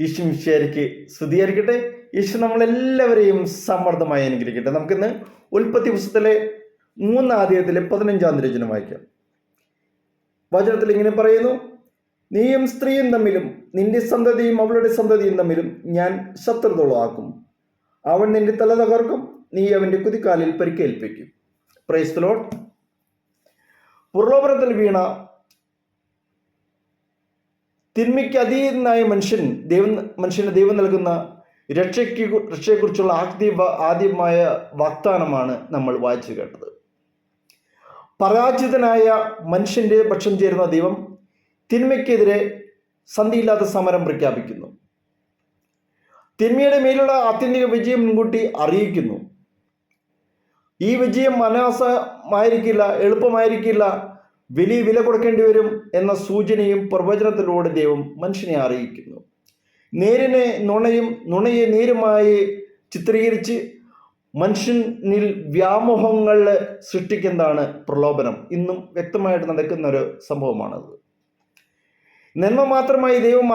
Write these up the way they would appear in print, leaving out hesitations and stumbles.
ഈശോ മിശിഹായ്ക്ക് സ്തുതിയായിരിക്കട്ടെ. ഈശോ നമ്മളെല്ലാവരെയും സമൃദ്ധമായി അനുഗ്രഹിക്കട്ടെ. നമുക്കിന്ന് ഉൽപ്പത്തി പുസ്തകത്തിലെ 3-ാം അധ്യായത്തിലെ 15-ാം തിരുവചനം വായിക്കാം. വചനത്തിൽ ഇങ്ങനെ പറയുന്നു: നീയും സ്ത്രീയും തമ്മിലും നിന്റെ സന്തതിയും അവളുടെ സന്തതിയും തമ്മിലും ഞാൻ ശത്രുതകളാക്കും. അവൻ നിന്റെ തല തകർക്കും, നീ അവൻ്റെ കുതിക്കാലിൽ പരിക്കേൽപ്പിക്കും. Praise the Lord. പ്രലോഭനത്തിൽ വീണ തിന്മയ്ക്ക് അതീതനായ മനുഷ്യന് ദൈവം നൽകുന്ന രക്ഷയെക്കുറിച്ചുള്ള ആദ്യമായ വാഗ്ദാനമാണ് നമ്മൾ വായിച്ചു കേട്ടത്. പരാജിതനായ മനുഷ്യന്റെ പക്ഷം ചേരുന്ന ദൈവം തിന്മയ്ക്കെതിരെ സന്ധിയില്ലാത്ത സമരം പ്രഖ്യാപിക്കുന്നു. തിന്മയുടെ മേലുള്ള ആത്യന്തിക വിജയം മുൻകൂട്ടി അറിയിക്കുന്നു. ഈ വിജയം അനായാസമായിരിക്കില്ല, എളുപ്പമായിരിക്കില്ല, വലിയ വില കൊടുക്കേണ്ടി വരും എന്ന സൂചനയും പ്രവചനത്തിലൂടെ ദൈവം മനുഷ്യനെ അറിയിക്കുന്നു. നേരിനെ നുണയും നുണയെ നേരുമായി ചിത്രീകരിച്ച് മനുഷ്യനിൽ വ്യാമോഹങ്ങൾ സൃഷ്ടിക്കുന്നതാണ് പ്രലോഭനം. ഇന്നും വ്യക്തമായിട്ട് നടക്കുന്ന ഒരു സംഭവമാണത്. നന്മ മാത്രമായി ദൈവം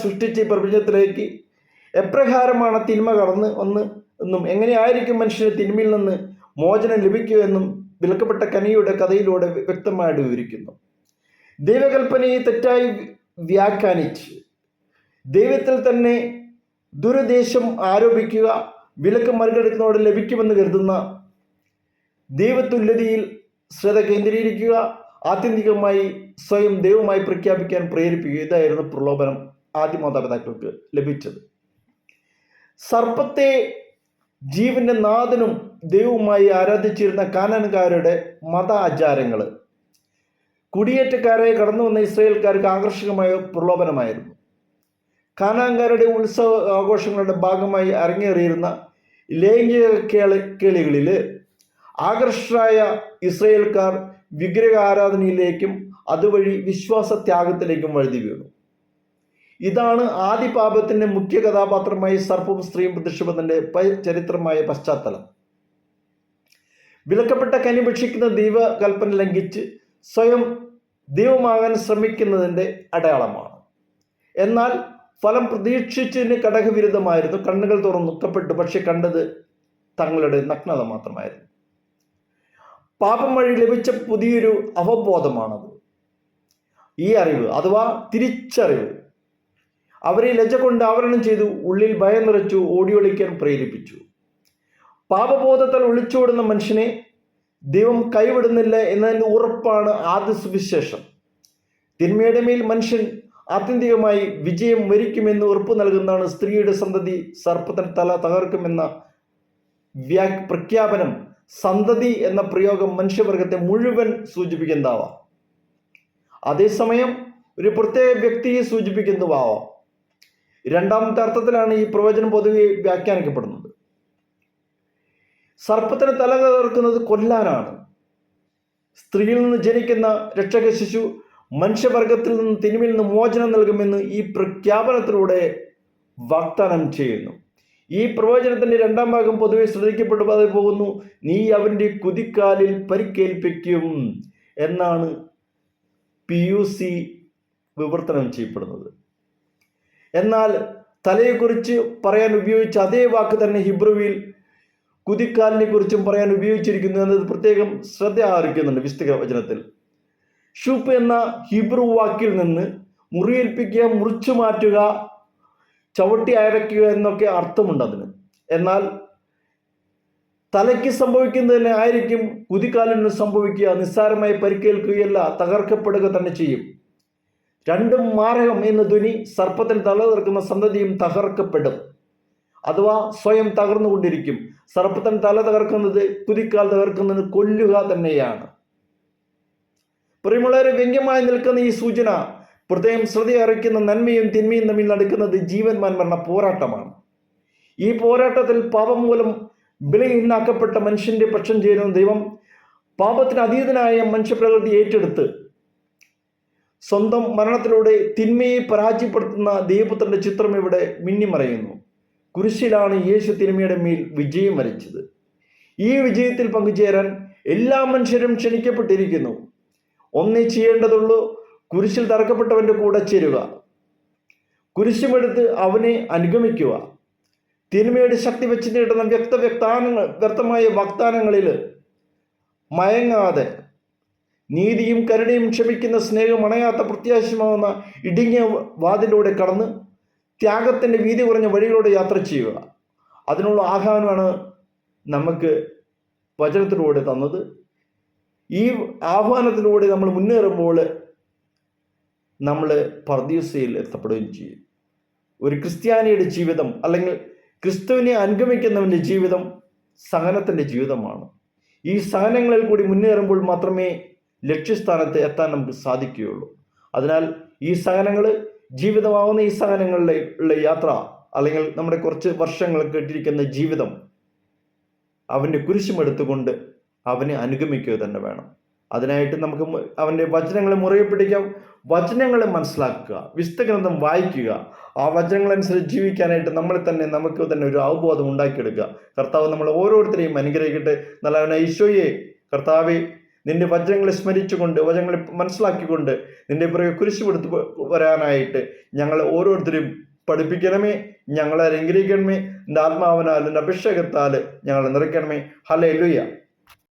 സൃഷ്ടിച്ച പ്രപഞ്ചത്തിലേക്ക് എപ്രകാരമാണ് തിന്മ കടന്ന് എന്നും എങ്ങനെയായിരിക്കും മനുഷ്യന് തിന്മയിൽ നിന്ന് മോചനം ലഭിക്കുക എന്നും വിലക്കപ്പെട്ട കനിയുടെ കഥയിലൂടെ വ്യക്തമായിട്ട് വിവരിക്കുന്നു. ദൈവകൽപ്പനയെ തെറ്റായി വ്യാഖ്യാനിച്ച് ദൈവത്തിൽ തന്നെ ദുരുദ്ദേശം ആരോപിക്കുക, വിലക്ക് മറികടക്കുന്നതോടെ ലഭിക്കുമെന്ന് കരുതുന്ന ദൈവതുല്യതയിൽ ശ്രദ്ധ കേന്ദ്രീകരിക്കുക, ആത്യന്തികമായി സ്വയം ദൈവമായി പ്രഖ്യാപിക്കാൻ പ്രേരിപ്പിക്കുക. ഇതായിരുന്നു പ്രലോഭനം ആദ്യ മാതാപിതാക്കൾക്ക് ലഭിച്ചത്. സർപ്പത്തെ ജീവന്റെ നാഥനും ദൈവവുമായി ആരാധിച്ചിരുന്ന കാനാൻകാരുടെ മത ആചാരങ്ങൾ കുടിയേറ്റക്കാരായി കടന്നു വന്ന ഇസ്രായേൽക്കാർക്ക് ആകർഷകമായ പ്രലോഭനമായിരുന്നു. കാനാൻകാരുടെ ഉത്സവ ആഘോഷങ്ങളുടെ ഭാഗമായി അരങ്ങേറിയിരുന്ന ലൈംഗിക കേളികളിൽ ആകർഷകരായ ഇസ്രായേൽക്കാർ വിഗ്രഹ ആരാധനയിലേക്കും അതുവഴി വിശ്വാസത്യാഗത്തിലേക്കും വഴുതി വീണു. ഇതാണ് ആദ്യ പാപത്തിന്റെ മുഖ്യ കഥാപാത്രമായി സർപ്പവും സ്ത്രീയും പ്രത്യക്ഷപ്പെട്ടതിന്റെ ചരിത്രമായ പശ്ചാത്തലം. വിലക്കപ്പെട്ട കനി ഭക്ഷിക്കുന്ന ദൈവകൽപ്പന ലംഘിച്ച് സ്വയം ദൈവമാകാൻ ശ്രമിക്കുന്നതിൻ്റെ അടയാളമാണ്. എന്നാൽ ഫലം പ്രതീക്ഷിച്ചതിന് ഘടകവിരുദ്ധമായിരുന്നു. കണ്ണുകൾ തുറന്നുക്കപ്പെട്ടു, പക്ഷെ കണ്ടത് തങ്ങളുടെ നഗ്നത മാത്രമായിരുന്നു. പാപം വഴി ലഭിച്ച പുതിയൊരു അവബോധമാണത്. ഈ അറിവ് അഥവാ തിരിച്ചറിവ് അവരെ ലജ്ജ കൊണ്ട് ആവരണം ചെയ്തു, ഉള്ളിൽ ഭയം നിറച്ചു, ഓടിയൊളിക്കാൻ പ്രേരിപ്പിച്ചു. പാപബോധത്താൽ ഒളിച്ചോടുന്ന മനുഷ്യനെ ദൈവം കൈവിടുന്നില്ല എന്നതിൻ്റെ ഉറപ്പാണ് ആദ്യ സുവിശേഷം. തിന്മയുടെ മേൽ മനുഷ്യൻ ആത്യന്തികമായി വിജയം വരിക്കുമെന്ന് ഉറപ്പ് നൽകുന്നതാണ് സ്ത്രീയുടെ സന്തതി സർപ്പത്തിന് തല തകർക്കുമെന്ന പ്രഖ്യാപനം. സന്തതി എന്ന പ്രയോഗം മനുഷ്യവർഗത്തെ മുഴുവൻ സൂചിപ്പിക്കുന്നതാവാം, അതേസമയം ഒരു പ്രത്യേക വ്യക്തിയെ സൂചിപ്പിക്കുന്നതാവാം. രണ്ടാമത്തെ അർത്ഥത്തിലാണ് ഈ പ്രവചനം പൊതുവെ വ്യാഖ്യാനിക്കപ്പെടുന്നത്. സർപ്പത്തിന് തല തകർക്കുന്നത് കൊല്ലാനാണ്. സ്ത്രീയിൽ നിന്ന് ജനിക്കുന്ന രക്ഷക ശിശു മനുഷ്യവർഗത്തിൽ നിന്ന് തിന്മയിൽ നിന്ന് മോചനം നൽകുമെന്ന് ഈ പ്രഖ്യാപനത്തിലൂടെ വാഗ്ദാനം ചെയ്യുന്നു. ഈ പ്രവചനത്തിന്റെ രണ്ടാം ഭാഗം പൊതുവെ ശ്രദ്ധിക്കപ്പെടുവാതെ പോകുന്നു. നീ അവൻ്റെ കുതിക്കാലിൽ പരിക്കേൽപ്പിക്കും എന്നാണ് PUC വിവർത്തനം ചെയ്യപ്പെടുന്നത്. എന്നാൽ തലയെക്കുറിച്ച് പറയാൻ ഉപയോഗിച്ച അതേ വാക്ക് തന്നെ ഹിബ്രുവിൽ കുതിക്കാലിനെ കുറിച്ചും പറയാൻ ഉപയോഗിച്ചിരിക്കുന്നു എന്നത് പ്രത്യേകം ശ്രദ്ധ ആർക്കുന്നുണ്ട്. വിശുദ്ധ വചനത്തിൽ ഷൂപ്പ് എന്ന ഹിബ്രു വാക്കിൽ നിന്ന് മുറിയേൽപ്പിക്കുക, മുറിച്ചു മാറ്റുക, ചവിട്ടി അയക്കുക എന്നൊക്കെ അർത്ഥമുണ്ട് അതിന്. എന്നാൽ തലയ്ക്ക് സംഭവിക്കുന്നതിനെ ആയിരിക്കും കുതിക്കാലിന് സംഭവിക്കുക. നിസ്സാരമായി പരിക്കേൽക്കുകയല്ല, തകർക്കപ്പെടുക തന്നെ ചെയ്യും. രണ്ടും മാരകം എന്ന ധ്വനി. സർപ്പത്തിന് തല തകർക്കുന്ന സന്തതിയും തകർക്കപ്പെടും, അഥവാ സ്വയം തകർന്നുകൊണ്ടിരിക്കും. സർപ്പത്തിന് തല തകർക്കുന്നത് കുതിക്കാൽ തകർക്കുന്നത് കൊല്ലുക തന്നെയാണ്. പ്രിയമുള്ളവരെ, വ്യംഗ്യമായി നിൽക്കുന്ന ഈ സൂചന പ്രത്യേകം ശ്രദ്ധയറിയിക്കുന്ന നന്മയും തിന്മയും തമ്മിൽ നടക്കുന്നത് ജീവൻ മരണ പോരാട്ടമാണ്. ഈ പോരാട്ടത്തിൽ പാപം മൂലം ബലഹീനാക്കപ്പെട്ട മനുഷ്യന്റെ പക്ഷം ചേരുന്ന ദൈവം പാപത്തിന് അതീതനായ മനുഷ്യപ്രകൃതി ഏറ്റെടുത്ത് സ്വന്തം മരണത്തിലൂടെ തിന്മയെ പരാജയപ്പെടുത്തുന്ന ദൈവപുത്രന്റെ ചിത്രം ഇവിടെ മിന്നിമറയുന്നു. കുരിശിലാണ് യേശു തിന്മയുടെ മേൽ വിജയം വരിച്ചത്. ഈ വിജയത്തിൽ പങ്കുചേരാൻ എല്ലാ മനുഷ്യരും ക്ഷണിക്കപ്പെട്ടിരിക്കുന്നു. ഒന്നേ ചെയ്യേണ്ടതുള്ളൂ, കുരിശിൽ തറക്കപ്പെട്ടവൻ്റെ കൂടെ ചേരുക. കുരിശുമെടുത്ത് അവനെ അനുഗമിക്കുക. തിന്മയുടെ ശക്തി വെച്ച് നേടുന്ന വ്യക്തമായ വാഗ്ദാനങ്ങളിൽ മയങ്ങാതെ നീതിയും കരുണയും ക്ഷമിക്കുന്ന സ്നേഹം അണയാത്ത പ്രത്യാശമാവുന്ന ഇടുങ്ങിയ വാതിലൂടെ കടന്ന് ത്യാഗത്തിൻ്റെ വീതി കുറഞ്ഞ വഴിയിലൂടെ യാത്ര ചെയ്യുക. അതിനുള്ള ആഹ്വാനമാണ് നമുക്ക് വചനത്തിലൂടെ തന്നത്. ഈ ആഹ്വാനത്തിലൂടെ നമ്മൾ മുന്നേറുമ്പോൾ നമ്മൾ പർദീസയിൽ എത്തപ്പെടുകയും ചെയ്യും. ഒരു ക്രിസ്ത്യാനിയുടെ ജീവിതം അല്ലെങ്കിൽ ക്രിസ്തുവിനെ അനുഗമിക്കുന്നവൻ്റെ ജീവിതം സഹനത്തിൻ്റെ ജീവിതമാണ്. ഈ സഹനങ്ങളിൽ കൂടി മുന്നേറുമ്പോൾ മാത്രമേ ലക്ഷ്യസ്ഥാനത്ത് എത്താൻ നമുക്ക് സാധിക്കുകയുള്ളൂ. അതിനാൽ ഈ സഹനങ്ങൾ, ജീവിതമാവുന്ന ഈ സഹനങ്ങളിലുള്ള യാത്ര, അല്ലെങ്കിൽ നമ്മുടെ കുറച്ച് വർഷങ്ങൾ കേട്ടിരിക്കുന്ന ജീവിതം, അവൻ്റെ കുരിശുമെടുത്തുകൊണ്ട് അവനെ അനുഗമിക്കുക തന്നെ വേണം. അതിനായിട്ട് നമുക്ക് അവൻ്റെ വചനങ്ങളെ മുറുകെ പിടിക്കാം, വചനങ്ങളെ മനസ്സിലാക്കുക, വിശുദ്ധ ഗ്രന്ഥം വായിക്കുക, ആ വചനങ്ങളനുസരിച്ച് ജീവിക്കാനായിട്ട് നമുക്ക് തന്നെ ഒരു അവബോധം ഉണ്ടാക്കിയെടുക്കുക. കർത്താവ് നമ്മൾ ഓരോരുത്തരെയും അനുഗ്രഹിക്കട്ടെ. നല്ലവനായ ഈശോയെ, കർത്താവെ, നിന്റെ വചനങ്ങളെ സ്മരിച്ചുകൊണ്ട്, വചനങ്ങളെ മനസ്സിലാക്കിക്കൊണ്ട് നിന്റെ പുറകെ കുരിശുമെടുത്ത് വരാനായിട്ട് ഞങ്ങൾ ഓരോരുത്തരും പഠിപ്പിക്കണമേ, ഞങ്ങളെ അനുഗ്രഹിക്കണമേ. എൻ്റെ ആത്മാവിനാൽ, എൻ്റെ അഭിഷേകത്താൽ ഞങ്ങളെ നിറയ്ക്കണമേ. ഹല്ലേലൂയ.